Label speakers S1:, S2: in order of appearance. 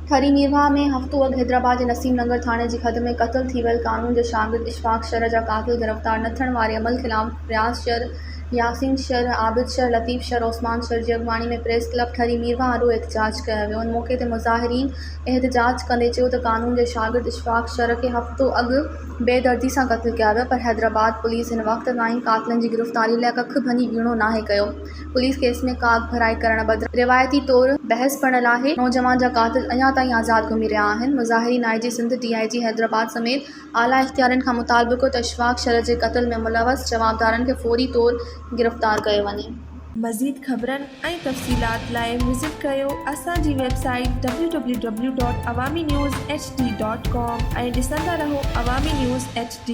S1: ठरी मीरवा में हफ़्तो अॻु हैदराबाद जे नसीम नगर थाणे जी हद में क़त्ल थी वियल क़ानून जे शागिर्द इशफ़ाक़ शर जा क़ातिल गिरफ़्तार न थियण वारे अमल ख़िलाफ़ रियाज़ शर, यासीन शर, आबिद शर, लतीफ़ शर, ओस्मान शर जी अॻवानी में प्रेस क्लब ठरी मीरवा आॾो एहतजाज कयो वियो। इन मौक़े ते मुज़ाहिरीन एहतजाज कंदे चयो त क़ानून जे शागिर्द इशफ़ाक़ शर खे हफ़्तो अॻु बेदर्दी सां क़त्ल कया विया, पर हैदराबाद पुलिस हिन वक़्त ताईं क़ातिलनि जी गिरफ़्तारी लाइ कख भञी बीणो नाहे कयो। पुलिस केस में काग भराई करण बदिरां रिवायती तौरु बहस पिणल आहे। नौजवान जा क़ातिल अञा ताईं आज़ाद घुमी रहिया आहिनि। मुज़ाहिरीन IG सिंध, DIG हैदराबाद समेत आला इख़्तियारनि खां मुतालबो कयो त इशफ़ाक़ शर जे क़त्ल में मुलवस जवाबदारनि खे फ़ौरी तौरु गिरफ़्तार कयो वञे।
S2: मज़ीद ख़बरनि ऐं तफ़सीलात लाइ विज़िट कयो असांजी वेबसाइट www.awamiNewsHD.com ऐं ॾिसंदा रहो अवामी न्यूज़ HD।